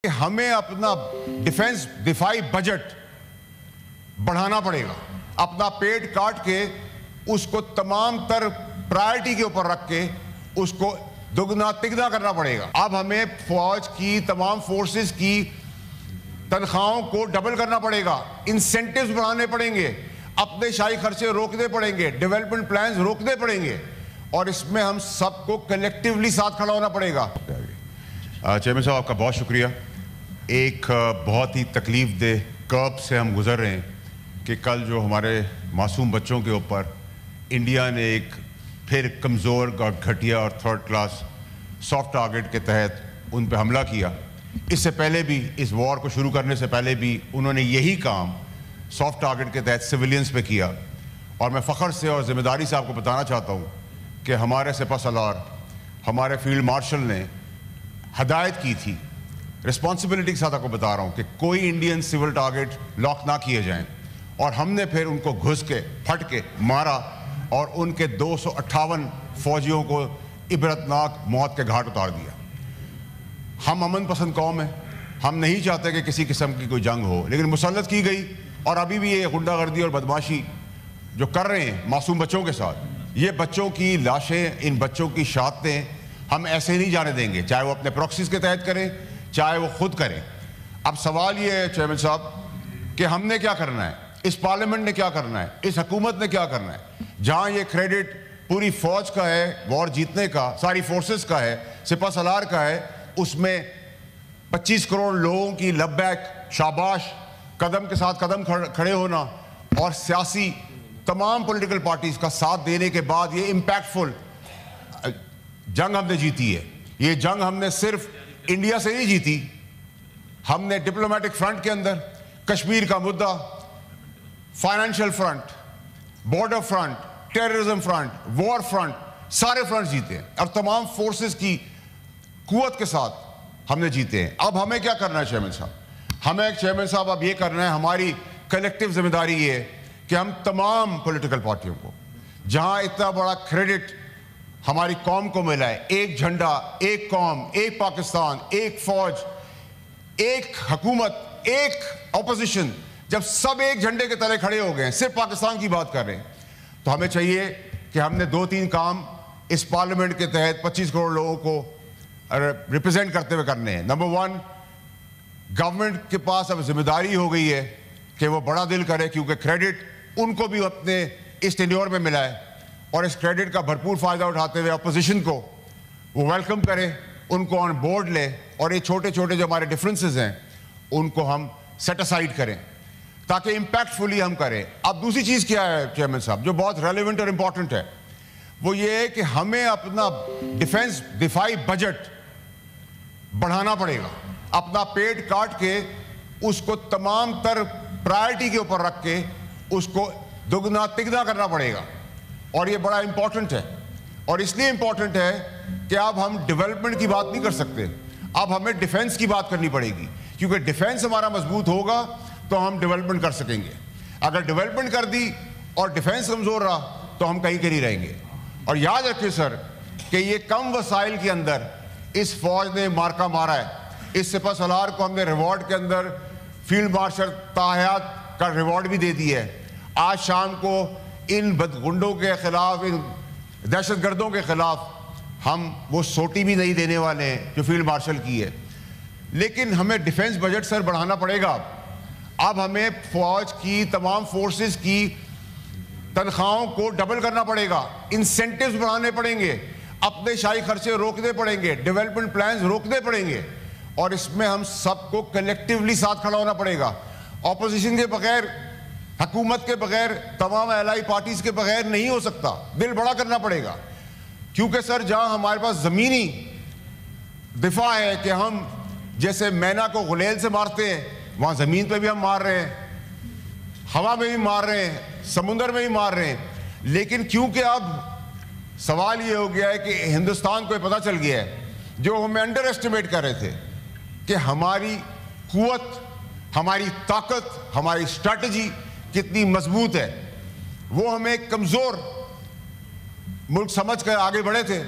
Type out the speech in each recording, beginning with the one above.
کہ ہمیں اپنا دفاعی بجٹ بڑھانا پڑے گا. اپنا پیٹ کاٹ کے اس کو تمام تر پرائرٹی کے اوپر رکھ کے اس کو دگنا تگنا کرنا پڑے گا. اب ہمیں فوج کی تمام فورسز کی تنخواہوں کو ڈبل کرنا پڑے گا. انسینٹیوز بڑھانے پڑیں گے, اپنے شاہی خرچے روکنے پڑیں گے, ڈیولپمنٹ پلانز روکنے پڑیں گے, اور اس میں ہم سب کو کلیکٹیولی ساتھ کھڑا ہونا پڑے گا. چیئرمین صاحب, آپ کا بہت شکریہ. ایک بہت ہی تکلیف دہ کرب سے ہم گزر رہے ہیں کہ کل جو ہمارے معصوم بچوں کے اوپر انڈیا نے ایک پھر کمزور اور گھٹیا اور تھرڈ کلاس سافٹ ٹارگٹ کے تحت ان پہ حملہ کیا. اس سے پہلے بھی, اس وار کو شروع کرنے سے پہلے بھی انہوں نے یہی کام سافٹ ٹارگٹ کے تحت سویلینز پہ کیا. اور میں فخر سے اور ذمہ داری سے آپ کو بتانا چاہتا ہوں کہ ہمارے سپہ سالار, ہمارے فیلڈ مارشل نے ہدایت کی تھی, رسپانسبلٹی کے ساتھ آپ کو بتا رہا ہوں, کہ کوئی انڈین سول ٹارگٹ لاک نہ کیے جائیں. اور ہم نے پھر ان کو گھس کے پھٹ کے مارا اور ان کے 258 فوجیوں کو عبرتناک موت کے گھاٹ اتار دیا. ہم امن پسند قوم ہیں, ہم نہیں چاہتے کہ کسی قسم کی کوئی جنگ ہو, لیکن مسلط کی گئی. اور ابھی بھی یہ غنڈہ گردی اور بدماشی جو کر رہے ہیں معصوم بچوں کے ساتھ, یہ بچوں کی لاشیں, ان بچوں کی شہادتیں ہم ایسے نہیں جانے دیں گے, چاہے وہ اپنے پروکسیز کے تحت کریں, چاہے وہ خود کریں. اب سوال یہ ہے چیئرمین صاحب کہ ہم نے کیا کرنا ہے, اس پارلیمنٹ نے کیا کرنا ہے, اس حکومت نے کیا کرنا ہے. جہاں یہ کریڈٹ پوری فوج کا ہے, وار جیتنے کا, ساری فورسز کا ہے, سپہ سالار کا ہے, اس میں 25 کروڑ لوگوں کی لبیک, شاباش, قدم کے ساتھ قدم کھڑے ہونا, اور سیاسی تمام پولیٹیکل پارٹیز کا ساتھ دینے کے بعد یہ امپیکٹفل جنگ ہم نے جیتی ہے. یہ جنگ ہم نے صرف انڈیا سے نہیں جیتی, ہم نے ڈپلومیٹک فرنٹ کے اندر کشمیر کا مدعا, financial front, border front, terrorism front, war front, سارے فرنٹ جیتے ہیں, اور تمام فورسز کی قوت کے ساتھ ہم نے جیتے ہیں. اب ہمیں کیا کرنا ہے چیئرمین صاحب, ہمیں چیئرمین صاحب اب یہ کرنا ہے, ہماری کلیکٹیو ذمہ داری یہ ہے کہ ہم تمام پولیٹیکل پارٹیوں کو, جہاں اتنا بڑا کریڈٹ ہماری قوم کو ملا ہے, ایک جھنڈا, ایک قوم, ایک پاکستان, ایک فوج, ایک حکومت, ایک اپوزیشن, جب سب ایک جھنڈے کے تلے کھڑے ہو گئے ہیں, صرف پاکستان کی بات کر رہے ہیں, تو ہمیں چاہیے کہ ہم نے 2-3 کام اس پارلیمنٹ کے تحت 25 کروڑ لوگوں کو ریپرزینٹ کرتے ہوئے کرنے ہیں. نمبر 1, گورنمنٹ کے پاس اب ذمہ داری ہو گئی ہے کہ وہ بڑا دل کرے, کیونکہ کریڈٹ ان کو بھی اپنے اس ٹینیور میں ملا ہے, اور اس کریڈٹ کا بھرپور فائدہ اٹھاتے ہوئے اپوزیشن کو وہ ویلکم کرے, ان کو آن بورڈ لے, اور یہ چھوٹے چھوٹے جو ہمارے ڈفرینسز ہیں ان کو ہم سیٹ اسائڈ کریں تاکہ امپیکٹفلی ہم کریں. اب دوسری چیز کیا ہے چیئرمین صاحب جو بہت ریلیونٹ اور امپورٹنٹ ہے, وہ یہ ہے کہ ہمیں اپنا دفاعی بجٹ بڑھانا پڑے گا. اپنا پیٹ کاٹ کے اس کو تمام تر پرائرٹی کے اوپر رکھ کے اس کو دگنا تگنا کرنا پڑے گا. اور یہ بڑا امپورٹنٹ ہے, اور اس لیے امپورٹنٹ ہے کہ اب ہم ڈیولپمنٹ کی بات نہیں کر سکتے, اب ہمیں ڈیفنس کی بات کرنی پڑے گی, کیونکہ ڈیفنس ہمارا مضبوط ہوگا تو ہم ڈیولپمنٹ کر سکیں گے. اگر ڈیولپمنٹ کر دی اور ڈیفنس کمزور رہا تو ہم کہیں کے نہیں رہیں گے. اور یاد رکھیں سر کہ یہ کم وسائل کے اندر اس فوج نے مارکا مارا ہے. اس سپہ سالار کو ہم نے ریوارڈ کے اندر فیلڈ مارشل تاحیات کا ریوارڈ بھی دے دی ہے. آج شام کو ان بدغنڈوں کے خلاف, ان دہشت گردوں کے خلاف ہم وہ سوٹی بھی نہیں دینے والے ہیں جو فیلڈ مارشل کی ہے. لیکن ہمیں ڈیفنس بجٹ سر بڑھانا پڑے گا. اب ہمیں فوج کی تمام فورسز کی تنخواہوں کو ڈبل کرنا پڑے گا, انسینٹیوز بڑھانے پڑیں گے, اپنے شاہی خرچے روکنے پڑیں گے, ڈیولپمنٹ پلانز روکنے پڑیں گے, اور اس میں ہم سب کو کلیکٹیولی ساتھ کھڑا ہونا پڑے گا. اپوزیشن کے بغیر, حکومت کے بغیر, تمام الائی پارٹیز کے بغیر نہیں ہو سکتا. دل بڑا کرنا پڑے گا, کیونکہ سر جہاں ہمارے پاس زمینی دفاع ہے کہ ہم جیسے مینا کو غلیل سے مارتے ہیں, وہاں زمین پہ بھی ہم مار رہے ہیں, ہوا میں بھی مار رہے ہیں, سمندر میں بھی مار رہے ہیں. لیکن کیونکہ اب سوال یہ ہو گیا ہے کہ ہندوستان کو یہ پتہ چل گیا ہے, جو ہمیں انڈر ایسٹیمیٹ کر رہے تھے کہ ہماری قوت, ہماری طاقت, ہماری اسٹریٹجی کتنی مضبوط ہے, وہ ہمیں کمزور ملک سمجھ کر آگے بڑھے تھے.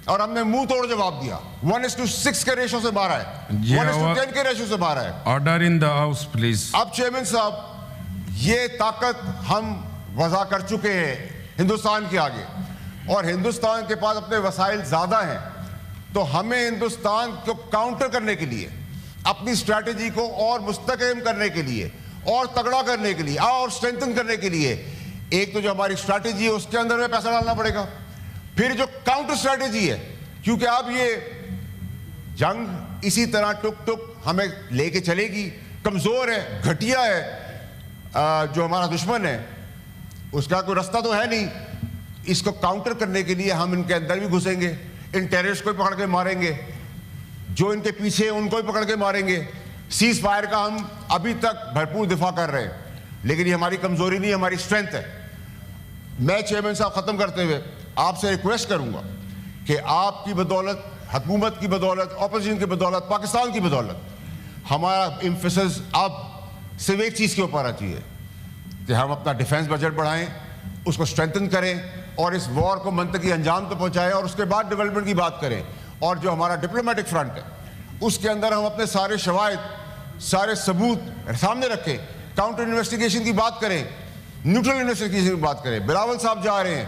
اور ہم نے منہ توڑ جواب دیا. 1:6 کے ریشو سے مارا ہے, 1:10 کے ریشو سے مارا ہے. Order in the House, please. اب چیئرمین صاحب, یہ طاقت ہم وضع کر چکے ہیں ہندوستان کے آگے, اور ہندوستان کے پاس اپنے وسائل زیادہ ہیں, تو ہمیں ہندوستان کو کاؤنٹر کرنے کے لیے, اپنی اسٹریٹجی کو اور مستحکم کرنے کے لیے, اور تگڑا کرنے کے لیے, اور اسٹرینتھن کرنے کے لیے, ایک تو جو ہماری اسٹریٹجی ہے اس کے اندر میں پیسہ ڈالنا پڑے گا. پھر جو کاؤنٹر اسٹریٹجی ہے, کیونکہ اب یہ جنگ اسی طرح ٹک ٹک ہمیں لے کے چلے گی, کمزور ہے, گھٹیا ہے جو ہمارا دشمن ہے, اس کا کوئی رستہ تو ہے نہیں. اس کو کاؤنٹر کرنے کے لیے ہم ان کے اندر بھی گھسیں گے, ان ٹیررسٹ کو بھی پکڑ کے ماریں گے, جو ان کے پیچھے ان کو بھی پکڑ کے ماریں گے. سیز فائر کا ہم ابھی تک بھرپور دفاع کر رہے ہیں, لیکن یہ ہماری کمزوری نہیں, ہماری اسٹرینتھ ہے. میں چیئرمین صاحب ختم کرتے ہوئے آپ سے ریکویسٹ کروں گا کہ آپ کی بدولت, حکومت کی بدولت, اپوزیشن کی بدولت, پاکستان کی بدولت, ہمارا ایمفیسس اب صرف ایک چیز کے اوپر آتی ہے کہ ہم اپنا ڈیفنس بجٹ بڑھائیں, اس کو اسٹرینتھن کریں, اور اس وار کو منطقی انجام تو پہنچائیں, اور اس کے بعد ڈیولپمنٹ کی بات کریں. اور جو ہمارا ڈپلومیٹک فرنٹ ہے اس کے اندر ہم اپنے سارے شواہد, سارے ثبوت سامنے رکھیں, کاؤنٹر انویسٹیگیشن کی بات کریں, نیوٹرل انویسٹیگیشن کی بات کریں. بلاول صاحب جا رہے ہیں,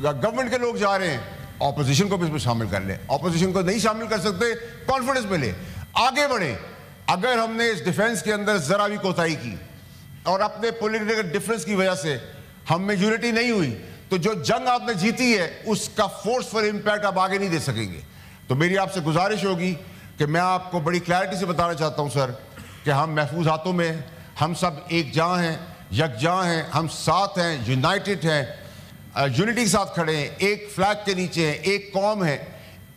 گورنمنٹ کے لوگ جا رہے ہیں, اپوزیشن کو بھی اس میں شامل کر لیں. اپوزیشن کو نہیں شامل کر سکتے, کانفیڈنس ملے, آگے بڑھیں. اگر ہم نے اس ڈیفنس کے اندر ذرا بھی کوتاہی کی اور اپنے پولیٹیکل ڈفرینس کی وجہ سے ہم میں یونٹی نہیں ہوئی, تو جو جنگ آپ نے جیتی ہے اس کا فورسفل امپیکٹ آپ آگے نہیں دے سکیں گے. تو میری آپ سے گزارش ہوگی کہ میں آپ کو بڑی کلیئرٹی سے بتانا چاہتا ہوں سر, کہ ہم محفوظ ہاتھوں میں ہیں, ہم سب ایک جاں ہیں, یکجاں ہیں, ہم ساتھ ہیں, یونائٹڈ ہیں, یونٹی کے ساتھ کھڑے ہیں, ایک فلیگ کے نیچے ہیں, ایک قوم ہے,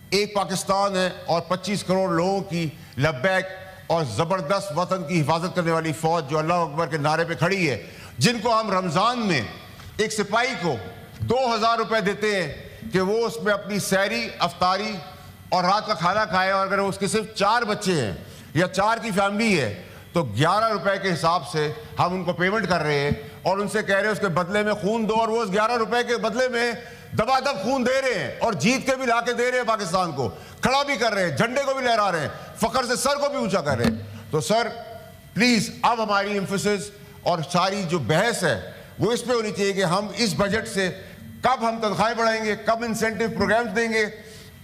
ایک پاکستان ہے, اور 25 کروڑ لوگوں کی لبیک اور زبردست وطن کی حفاظت کرنے والی فوج جو اللہ اکبر کے نعرے پہ کھڑی ہے, جن کو ہم رمضان میں ایک سپاہی کو 2000 روپے دیتے ہیں کہ وہ اس میں اپنی سحری, افطاری اور رات کا کھانا کھائے, اور اگر اس کے صرف 4 بچے ہیں یا 4 کی فیملی ہے تو 11 روپے کے حساب سے ہم ان کو پیمنٹ کر رہے ہیں, اور ان سے کہہ رہے ہیں اس کے بدلے میں خون دو, اور وہ اس 11 روپے کے بدلے میں دبا دب خون دے رہے ہیں, اور جیت کے بھی لا کے دے رہے ہیں, پاکستان کو کھڑا بھی کر رہے ہیں, جھنڈے کو بھی لہرا رہے ہیں, فخر سے سر کو بھی اونچا کر رہے ہیں. تو سر پلیز اب ہماری ایمفیسس اور ساری جو بحث ہے وہ اس پہ ہونی چاہیے کہ ہم اس بجٹ سے کب ہم تنخواہیں بڑھائیں گے, کب انسینٹیو پروگرامز دیں گے,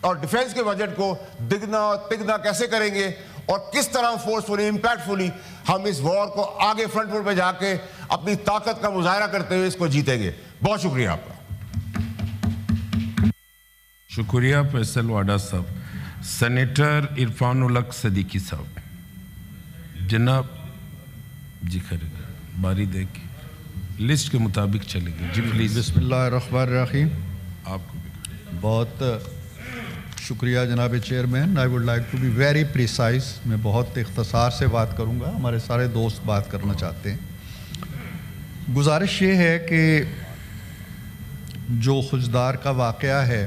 اور ڈیفنس کے بجٹ کو دگنا اور تگنا کیسے کریں گے, اور کس طرح فورسفلی, امپیکٹفلی ہم اس وار کو آگے فرنٹ فوٹ پہ جا کے اپنی طاقت کا مظاہرہ کرتے ہوئے اس کو جیتیں گے. بہت شکریہ آپ کا. شکریہ فیصل واڈا صاحب. سینیٹر عرفان الحق صدیقی صاحب. جناب جی خیر باری دے کے لسٹ کے مطابق چلے گی. جی پلیز. بسم اللہ الرحمن الرحیم. آپ کو بھی بہت شکریہ جناب chairman. I would like to be very precise. میں بہت اختصار سے بات کروں گا, ہمارے سارے دوست بات کرنا چاہتے ہیں. گزارش یہ ہے کہ جو خزدار کا واقعہ ہے,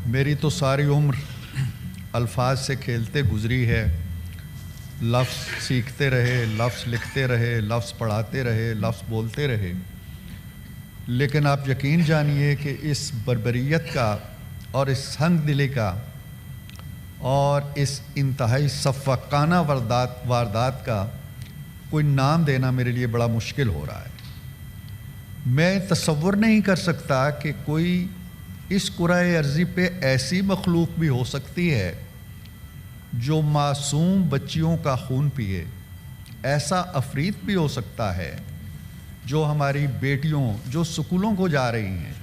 میری تو ساری عمر الفاظ سے کھیلتے گزری ہے. لفظ سیکھتے رہے, لفظ لکھتے رہے, لفظ پڑھاتے رہے, لفظ بولتے رہے, لیکن آپ یقین جانیے کہ اس بربریت کا اور اس سنگ دلی کا اور اس انتہائی صفاقانہ واردات کا کوئی نام دینا میرے لیے بڑا مشکل ہو رہا ہے. میں تصور نہیں کر سکتا کہ کوئی اس کرۂ ارضی پہ ایسی مخلوق بھی ہو سکتی ہے جو معصوم بچیوں کا خون پیے. ایسا عفریت بھی ہو سکتا ہے جو ہماری بیٹیوں جو سکولوں کو جا رہی ہیں